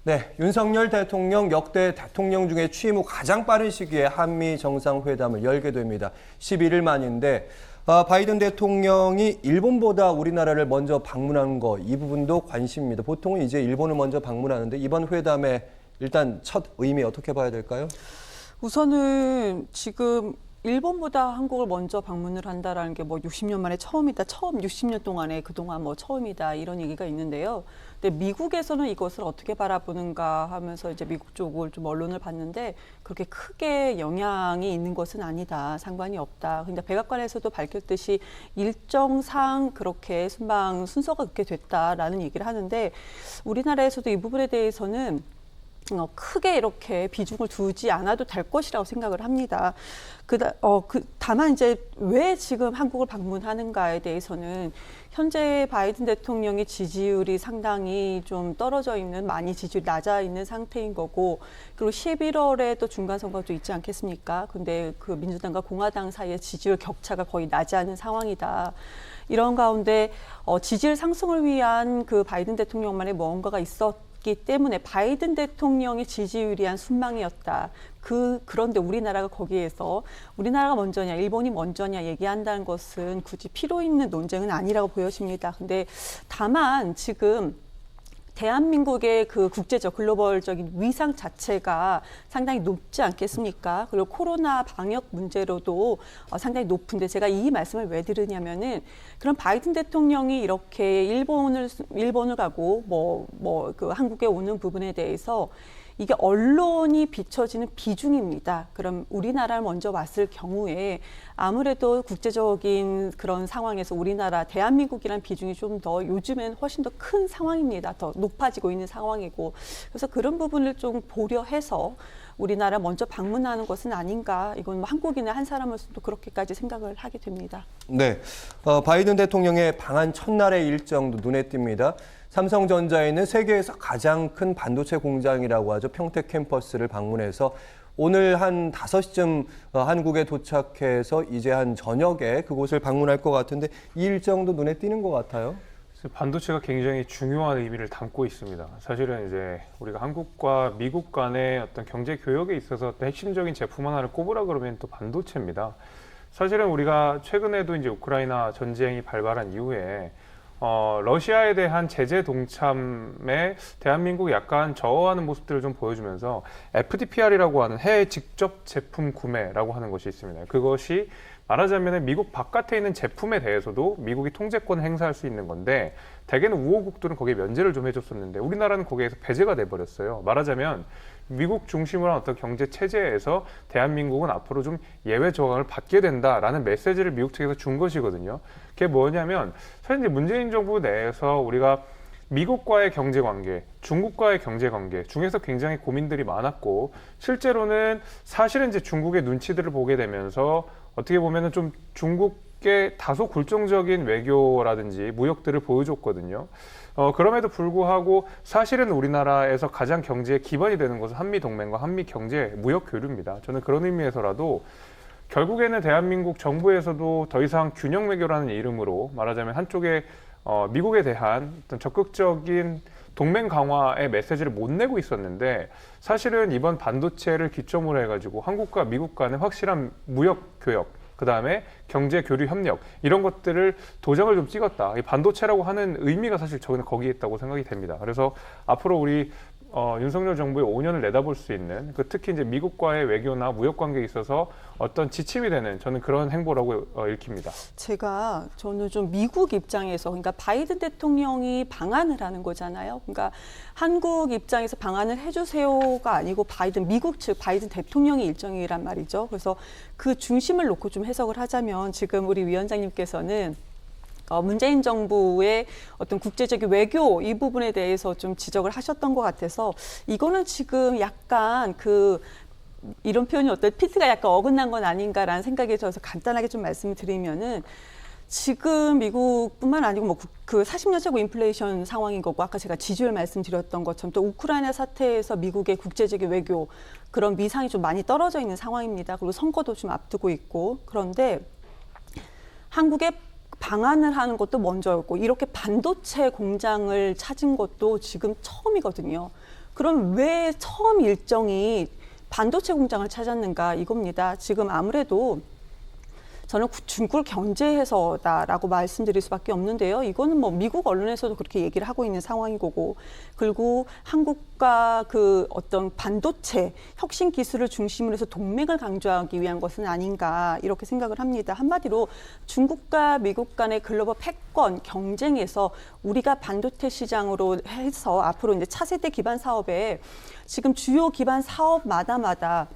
네, 윤석열 대통령 역대 대통령 중에 취임 후 가장 빠른 시기에 한미 정상회담을 열게 됩니다. 11일 만인데 바이든 대통령이 일본보다 우리나라를 먼저 방문한 거, 이 부분도 관심입니다. 보통은 이제 일본을 먼저 방문하는데 이번 회담의 일단 첫 의미 어떻게 봐야 될까요? 우선은 지금 일본보다 한국을 먼저 방문을 한다라는 게 뭐 60년 만에 처음이다. 처음 60년 동안에 그동안 뭐 처음이다. 이런 얘기가 있는데요. 근데 미국에서는 이것을 어떻게 바라보는가 하면서 이제 미국 쪽을 좀 언론을 봤는데 그렇게 크게 영향이 있는 것은 아니다. 상관이 없다. 근데 백악관에서도 밝혔듯이 일정상 그렇게 순방 순서가 그렇게 됐다라는 얘기를 하는데 우리나라에서도 이 부분에 대해서는 크게 이렇게 비중을 두지 않아도 될 것이라고 생각을 합니다. 다만 이제 왜 지금 한국을 방문하는가에 대해서는 현재 바이든 대통령의 지지율이 상당히 좀 떨어져 있는, 많이 지지율이 낮아 있는 상태인 거고, 그리고 11월에 또 중간 선거도 있지 않겠습니까? 근데 그 민주당과 공화당 사이의 지지율 격차가 거의 나지 않은 상황이다. 이런 가운데 지지율 상승을 위한 그 바이든 대통령만의 무언가가 있었기 때문에 바이든 대통령의 지지율이 한 순방이었다. 그런데 우리나라가 거기에서 우리나라가 먼저냐, 일본이 먼저냐 얘기한다는 것은 굳이 필요 있는 논쟁은 아니라고 보여집니다. 근데 다만 지금 대한민국의 그 국제적 글로벌적인 위상 자체가 상당히 높지 않겠습니까? 그리고 코로나 방역 문제로도 상당히 높은데 제가 이 말씀을 왜 드리냐면은 그런 바이든 대통령이 이렇게 일본을 가고 그 한국에 오는 부분에 대해서 이게 언론이 비춰지는 비중입니다. 그럼 우리나라를 먼저 왔을 경우에 아무래도 국제적인 그런 상황에서 우리나라, 대한민국이라는 비중이 좀 더 요즘엔 훨씬 더 큰 상황입니다. 더 높아지고 있는 상황이고. 그래서 그런 부분을 좀 고려해서 우리나라 먼저 방문하는 것은 아닌가. 이건 한국인의 한 사람으로서도 그렇게까지 생각을 하게 됩니다. 네, 바이든 대통령의 방한 첫날의 일정도 눈에 띕니다. 삼성전자에 있는 세계에서 가장 큰 반도체 공장이라고 하죠. 평택 캠퍼스를 방문해서 오늘 한 5시쯤 한국에 도착해서 이제 한 저녁에 그곳을 방문할 것 같은데 이 일정도 눈에 띄는 것 같아요. 반도체가 굉장히 중요한 의미를 담고 있습니다. 사실은 이제 우리가 한국과 미국 간의 어떤 경제 교역에 있어서 어떤 핵심적인 제품 하나를 꼽으라 그러면 또 반도체입니다. 사실은 우리가 최근에도 이제 우크라이나 전쟁이 발발한 이후에 러시아에 대한 제재 동참에 대한민국이 약간 저하는 모습들을 좀 보여주면서 FDPR이라고 하는 해외 직접 제품 구매라고 하는 것이 있습니다. 그것이 말하자면 미국 바깥에 있는 제품에 대해서도 미국이 통제권을 행사할 수 있는 건데 대개는 우호국들은 거기에 면제를 좀 해줬었는데 우리나라는 거기에서 배제가 돼버렸어요. 말하자면 미국 중심으로 한 어떤 경제 체제에서 대한민국은 앞으로 좀 예외 조항을 받게 된다라는 메시지를 미국 측에서 준 것이거든요. 그게 뭐냐면 사실 이제 문재인 정부 내에서 우리가 미국과의 경제 관계, 중국과의 경제 관계 중에서 굉장히 고민들이 많았고 실제로는 사실은 이제 중국의 눈치들을 보게 되면서 어떻게 보면은 좀 중국의 다소 굴종적인 외교라든지 무역들을 보여줬거든요. 그럼에도 불구하고 사실은 우리나라에서 가장 경제의 기반이 되는 것은 한미동맹과 한미경제 무역교류입니다. 저는 그런 의미에서라도 결국에는 대한민국 정부에서도 더 이상 균형 외교라는 이름으로 말하자면 한쪽에 미국에 대한 어떤 적극적인 동맹 강화의 메시지를 못 내고 있었는데 사실은 이번 반도체를 기점으로 해가지고 한국과 미국 간의 확실한 무역 교역, 그 다음에 경제 교류 협력 이런 것들을 도장을 좀 찍었다. 이 반도체라고 하는 의미가 사실 저는 거기에 있다고 생각이 됩니다. 그래서 앞으로 우리 윤석열 정부의 5년을 내다볼 수 있는 특히 이제 미국과의 외교나 무역 관계에 있어서 어떤 지침이 되는 저는 그런 행보라고 읽힙니다. 저는 좀 미국 입장에서 그러니까 바이든 대통령이 방한을 하는 거잖아요. 그러니까 한국 입장에서 방한을 해주세요가 아니고 미국 측 바이든 대통령의 일정이란 말이죠. 그래서 그 중심을 놓고 좀 해석을 하자면 지금 우리 위원장님께서는 문재인 정부의 어떤 국제적인 외교 이 부분에 대해서 좀 지적을 하셨던 것 같아서 이거는 지금 약간 이런 표현이 피트가 약간 어긋난 건 아닌가라는 생각이 들어서 간단하게 좀 말씀을 드리면은 지금 미국뿐만 아니고 그 40년 최고 인플레이션 상황인 거고 아까 제가 지지율 말씀드렸던 것처럼 또 우크라이나 사태에서 미국의 국제적인 외교 그런 미상이 좀 많이 떨어져 있는 상황입니다. 그리고 선거도 좀 앞두고 있고 그런데 한국의 방한을 하는 것도 먼저였고 이렇게 반도체 공장을 찾은 것도 지금 처음이거든요. 그럼 왜 처음 일정이 반도체 공장을 찾았는가 이겁니다. 지금 아무래도 저는 중국을 견제해서다라고 말씀드릴 수밖에 없는데요. 이거는 뭐 미국 언론에서도 그렇게 얘기를 하고 있는 상황인 거고, 그리고 한국과 그 어떤 반도체 혁신 기술을 중심으로 해서 동맹을 강조하기 위한 것은 아닌가 이렇게 생각을 합니다. 한마디로 중국과 미국 간의 글로벌 패권 경쟁에서 우리가 반도체 시장으로 해서 앞으로 이제 차세대 기반 사업에 지금 주요 기반 사업마다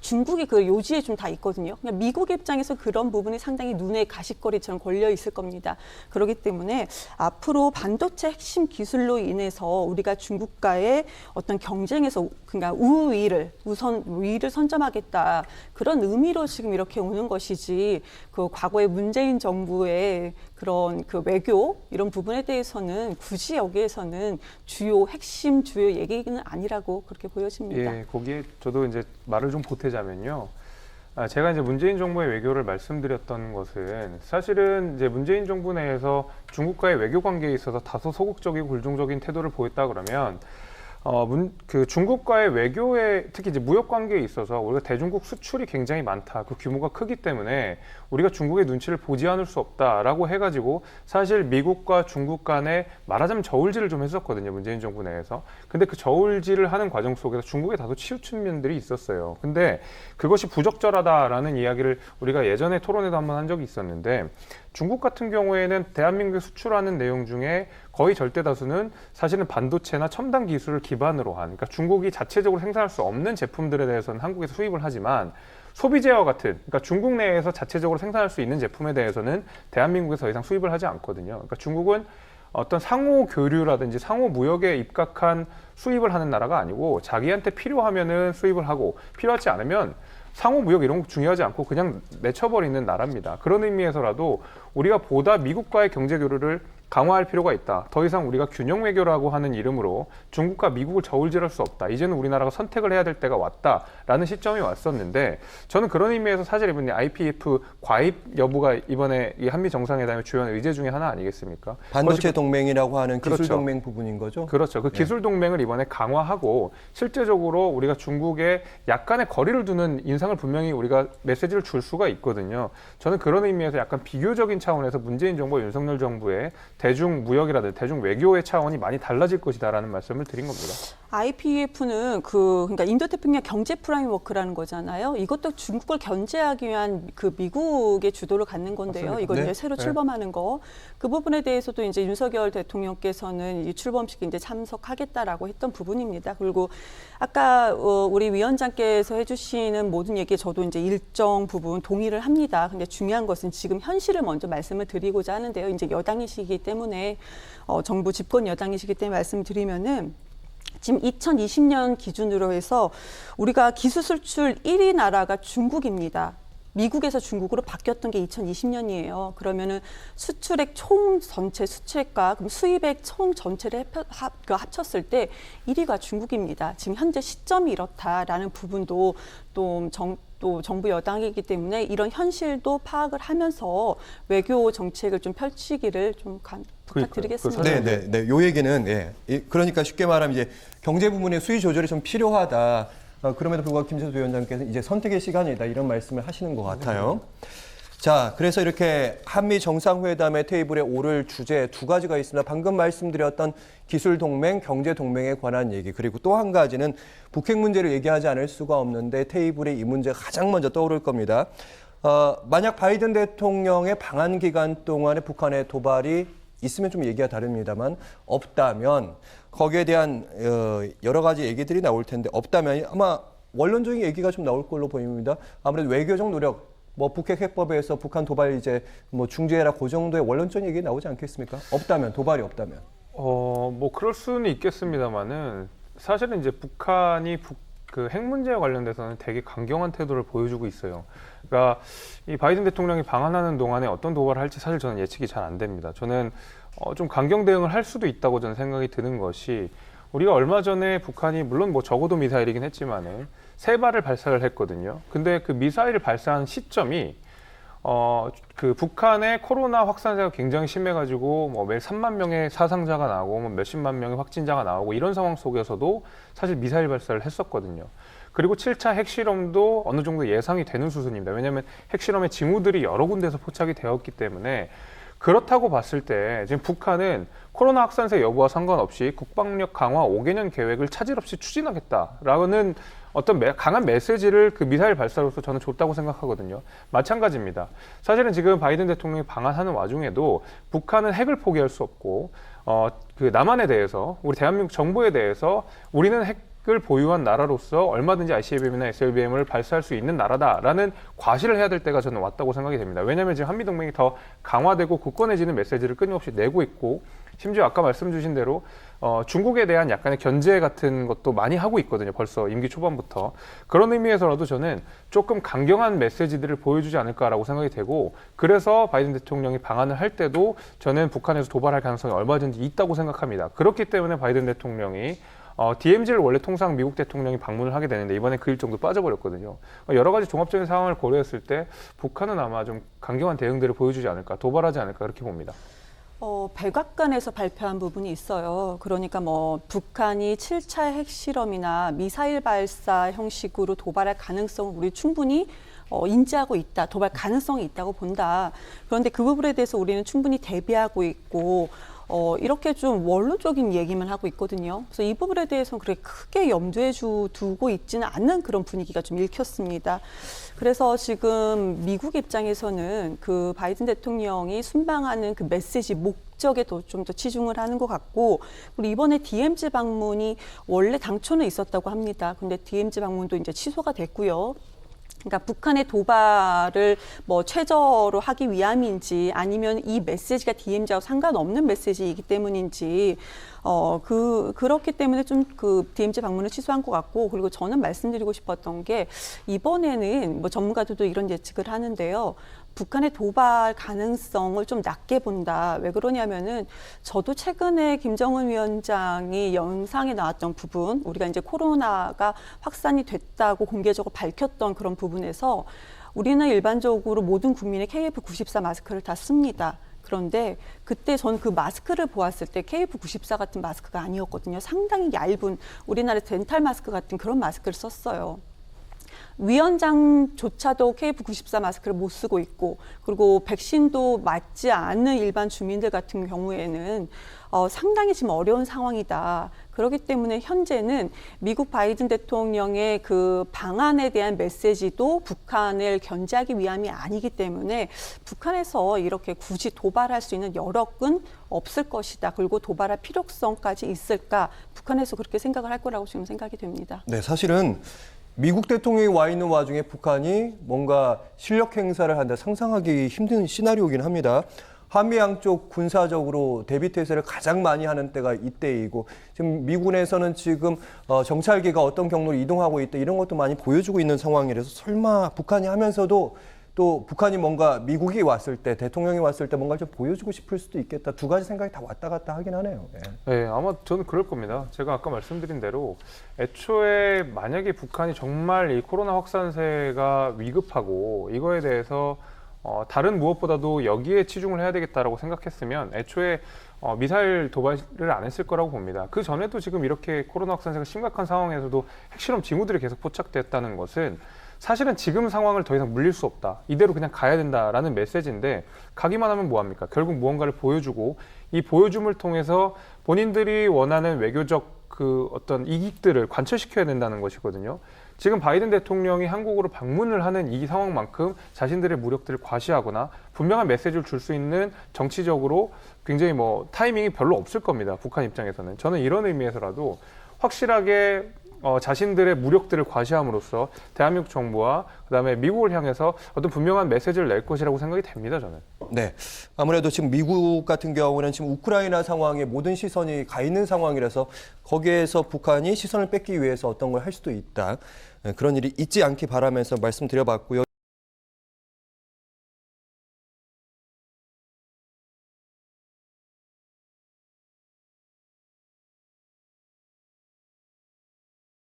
중국이 그 요지에 좀 다 있거든요. 그냥 미국 입장에서 그런 부분이 상당히 눈에 가시거리처럼 걸려 있을 겁니다. 그렇기 때문에 앞으로 반도체 핵심 기술로 인해서 우리가 중국과의 어떤 경쟁에서 그러니까 우위를 선점하겠다 그런 의미로 지금 이렇게 오는 것이지 그 과거의 문재인 정부의 그런 그 외교 이런 부분에 대해서는 굳이 여기에서는 핵심 주요 얘기는 아니라고 그렇게 보여집니다. 예, 거기에 저도 이제 말을 좀 보태자면요. 제가 이제 문재인 정부의 외교를 말씀드렸던 것은 사실은 이제 문재인 정부 내에서 중국과의 외교 관계에 있어서 다소 소극적이고 굴종적인 태도를 보였다 그러면 그 중국과의 외교에 특히 이제 무역 관계에 있어서 우리가 대중국 수출이 굉장히 많다. 그 규모가 크기 때문에 우리가 중국의 눈치를 보지 않을 수 없다라고 해가지고 사실 미국과 중국 간에 말하자면 저울질을 좀 했었거든요. 문재인 정부 내에서. 근데 그 저울질을 하는 과정 속에서 중국에 다소 치우친 면들이 있었어요. 근데 그것이 부적절하다라는 이야기를 우리가 예전에 토론회도 한번 한 적이 있었는데 중국 같은 경우에는 대한민국에 수출하는 내용 중에 거의 절대 다수는 사실은 반도체나 첨단 기술을 기반으로 한, 그러니까 중국이 자체적으로 생산할 수 없는 제품들에 대해서는 한국에서 수입을 하지만 소비재와 같은, 그러니까 중국 내에서 자체적으로 생산할 수 있는 제품에 대해서는 대한민국에서 더 이상 수입을 하지 않거든요. 그러니까 중국은 어떤 상호 교류라든지 상호 무역에 입각한 수입을 하는 나라가 아니고 자기한테 필요하면은 수입을 하고 필요하지 않으면 상호 무역 이런 거 중요하지 않고 그냥 내쳐버리는 나라입니다. 그런 의미에서라도 우리가 보다 미국과의 경제 교류를 강화할 필요가 있다. 더 이상 우리가 균형 외교라고 하는 이름으로 중국과 미국을 저울질할 수 없다. 이제는 우리나라가 선택을 해야 될 때가 왔다라는 시점이 왔었는데 저는 그런 의미에서 사실 이번에 IPEF 과입 여부가 이번에 이 한미 정상회담의 주요한 의제 중에 하나 아니겠습니까? 반도체 동맹이라고 하는 기술 그렇죠. 동맹 부분인 거죠? 그렇죠. 그 기술 동맹을 이번에 강화하고 실제적으로 우리가 중국에 약간의 거리를 두는 인상을 분명히 우리가 메시지를 줄 수가 있거든요. 저는 그런 의미에서 약간 비교적인 차원에서 문재인 정부와 윤석열 정부의 대중 무역이라든지 대중 외교의 차원이 많이 달라질 것이다라는 말씀을 드린 겁니다. IPEF는 그러니까 인도태평양 경제 프레임워크라는 거잖아요. 이것도 중국을 견제하기 위한 그 미국의 주도를 갖는 건데요. 맞습니다. 이건 네. 이제 새로 출범하는 거. 그 부분에 대해서도 이제 윤석열 대통령께서는 이 출범식에 이제 참석하겠다라고 했던 부분입니다. 그리고 아까 우리 위원장께서 해주시는 모든 얘기에 저도 이제 일정 부분 동의를 합니다. 근데 중요한 것은 지금 현실을 먼저 말씀을 드리고자 하는데요. 이제 여당이시기 때문에 정부 집권 여당이시기 때문에 말씀드리면은. 지금 2020년 기준으로 해서 우리가 기술 수출 1위 나라가 중국입니다. 미국에서 중국으로 바뀌었던 게 2020년이에요. 그러면은 수출액 총 전체 수출액과 그럼 수입액 총 전체를 합쳤을 때 1위가 중국입니다. 지금 현재 시점이 이렇다라는 부분도 또 정부 여당이기 때문에 이런 현실도 파악을 하면서 외교 정책을 좀 펼치기를 좀 부탁드리겠습니다. 네. 요 얘기는 그러니까 쉽게 말하면 이제 경제 부문의 수위 조절이 좀 필요하다. 그럼에도 불구하고 김재수 위원장께서 이제 선택의 시간이다 이런 말씀을 하시는 것 같아요. 자, 그래서 이렇게 한미 정상회담의 테이블에 오를 주제 두 가지가 있습니다. 방금 말씀드렸던 기술 동맹, 경제 동맹에 관한 얘기, 그리고 또 한 가지는 북핵 문제를 얘기하지 않을 수가 없는데 테이블에 이 문제가 가장 먼저 떠오를 겁니다. 만약 바이든 대통령의 방한 기간 동안에 북한의 도발이 있으면 좀 얘기가 다릅니다만 없다면 거기에 대한 여러 가지 얘기들이 나올 텐데 없다면 아마 원론적인 얘기가 좀 나올 걸로 보입니다. 아무래도 외교적 노력, 북핵 해법에서 북한 도발 이제 중재해라 그 정도의 원론적인 얘기 나오지 않겠습니까? 없다면, 도발이 없다면. 그럴 수는 있겠습니다만은 사실은 이제 북한이 그 핵 문제와 관련돼서는 되게 강경한 태도를 보여주고 있어요. 그러니까 이 바이든 대통령이 방한하는 동안에 어떤 도발을 할지 사실 저는 예측이 잘 안 됩니다. 저는 좀 강경 대응을 할 수도 있다고 저는 생각이 드는 것이 우리가 얼마 전에 북한이 물론 적어도 미사일이긴 했지만은 3발을 발사를 했거든요. 근데 그 미사일을 발사한 시점이 그 북한의 코로나 확산세가 굉장히 심해가지고 뭐 매일 3만 명의 사상자가 나오고 뭐 몇십만 명의 확진자가 나오고 이런 상황 속에서도 사실 미사일 발사를 했었거든요. 그리고 7차 핵실험도 어느 정도 예상이 되는 수준입니다. 왜냐하면 핵실험의 징후들이 여러 군데서 포착이 되었기 때문에 그렇다고 봤을 때 지금 북한은 코로나 확산세 여부와 상관없이 국방력 강화 5개년 계획을 차질 없이 추진하겠다라는 어떤 강한 메시지를 그 미사일 발사로서 저는 줬다고 생각하거든요. 마찬가지입니다. 사실은 지금 바이든 대통령이 방한하는 와중에도 북한은 핵을 포기할 수 없고 그 남한에 대해서 우리 대한민국 정부에 대해서 우리는 핵을 보유한 나라로서 얼마든지 ICBM이나 SLBM을 발사할 수 있는 나라다라는 과시를 해야 될 때가 저는 왔다고 생각이 됩니다. 왜냐하면 지금 한미동맹이 더 강화되고 굳건해지는 메시지를 끊임없이 내고 있고 심지어 아까 말씀 주신 대로 중국에 대한 약간의 견제 같은 것도 많이 하고 있거든요. 벌써 임기 초반부터. 그런 의미에서라도 저는 조금 강경한 메시지들을 보여주지 않을까라고 생각이 되고 그래서 바이든 대통령이 방한을 할 때도 저는 북한에서 도발할 가능성이 얼마든지 있다고 생각합니다. 그렇기 때문에 바이든 대통령이 DMZ를 원래 통상 미국 대통령이 방문을 하게 되는데 이번에 그 일정도 빠져버렸거든요. 여러 가지 종합적인 상황을 고려했을 때 북한은 아마 좀 강경한 대응들을 보여주지 않을까, 도발하지 않을까 그렇게 봅니다. 백악관에서 발표한 부분이 있어요. 그러니까 뭐 북한이 7차 핵실험이나 미사일 발사 형식으로 도발할 가능성을 우리 충분히 인지하고 있다. 도발 가능성이 있다고 본다. 그런데 그 부분에 대해서 우리는 충분히 대비하고 있고 이렇게 좀 원론적인 얘기만 하고 있거든요. 그래서 이 부분에 대해서는 그렇게 크게 염두에 두고 있지는 않는 그런 분위기가 좀 읽혔습니다. 그래서 지금 미국 입장에서는 그 바이든 대통령이 순방하는 그 메시지 목적에 좀 더 치중을 하는 것 같고, 그리고 이번에 DMZ 방문이 원래 당초는 있었다고 합니다. 근데 DMZ 방문도 이제 취소가 됐고요. 그러니까 북한의 도발을 뭐 최저로 하기 위함인지 아니면 이 메시지가 DMZ하고 상관없는 메시지이기 때문인지 그렇기 때문에 좀 그 DMZ 방문을 취소한 것 같고, 그리고 저는 말씀드리고 싶었던 게 이번에는 뭐 전문가들도 이런 예측을 하는데요. 북한의 도발 가능성을 좀 낮게 본다. 왜 그러냐면은 저도 최근에 김정은 위원장이 영상에 나왔던 부분, 우리가 이제 코로나가 확산이 됐다고 공개적으로 밝혔던 그런 부분에서 우리는 일반적으로 모든 국민의 KF94 마스크를 다 씁니다. 그런데 그때 전 그 마스크를 보았을 때 KF94 같은 마스크가 아니었거든요. 상당히 얇은 우리나라의 덴탈 마스크 같은 그런 마스크를 썼어요. 위원장조차도 KF94 마스크를 못 쓰고 있고, 그리고 백신도 맞지 않는 일반 주민들 같은 경우에는 상당히 지금 어려운 상황이다. 그렇기 때문에 현재는 미국 바이든 대통령의 그 방안에 대한 메시지도 북한을 견제하기 위함이 아니기 때문에 북한에서 이렇게 굳이 도발할 수 있는 여력은 없을 것이다. 그리고 도발할 필요성까지 있을까? 북한에서 그렇게 생각을 할 거라고 지금 생각이 됩니다. 네, 사실은 미국 대통령이 와 있는 와중에 북한이 뭔가 실력 행사를 한다 상상하기 힘든 시나리오이긴 합니다. 한미 양쪽 군사적으로 대비태세를 가장 많이 하는 때가 이때이고, 지금 미군에서는 지금 정찰기가 어떤 경로로 이동하고 있다 이런 것도 많이 보여주고 있는 상황이라서 설마 북한이 하면서도 또 북한이 뭔가 미국이 왔을 때, 대통령이 왔을 때 뭔가 좀 보여주고 싶을 수도 있겠다. 두 가지 생각이 다 왔다 갔다 하긴 하네요. 네, 아마 저는 그럴 겁니다. 제가 아까 말씀드린 대로 애초에 만약에 북한이 정말 이 코로나 확산세가 위급하고 이거에 대해서 다른 무엇보다도 여기에 치중을 해야 되겠다라고 생각했으면 애초에 미사일 도발을 안 했을 거라고 봅니다. 그 전에도 지금 이렇게 코로나 확산세가 심각한 상황에서도 핵실험 징후들이 계속 포착됐다는 것은 사실은 지금 상황을 더 이상 물릴 수 없다. 이대로 그냥 가야 된다라는 메시지인데, 가기만 하면 뭐합니까? 결국 무언가를 보여주고 이 보여줌을 통해서 본인들이 원하는 외교적 그 어떤 이익들을 관철시켜야 된다는 것이거든요. 지금 바이든 대통령이 한국으로 방문을 하는 이 상황만큼 자신들의 무력들을 과시하거나 분명한 메시지를 줄 수 있는 정치적으로 굉장히 뭐 타이밍이 별로 없을 겁니다. 북한 입장에서는. 저는 이런 의미에서라도 확실하게 자신들의 무력들을 과시함으로써 대한민국 정부와 그다음에 미국을 향해서 어떤 분명한 메시지를 낼 것이라고 생각이 됩니다, 저는. 네, 아무래도 지금 미국 같은 경우는 지금 우크라이나 상황에 모든 시선이 가 있는 상황이라서 거기에서 북한이 시선을 뺏기 위해서 어떤 걸 할 수도 있다. 그런 일이 있지 않기 바라면서 말씀드려봤고요.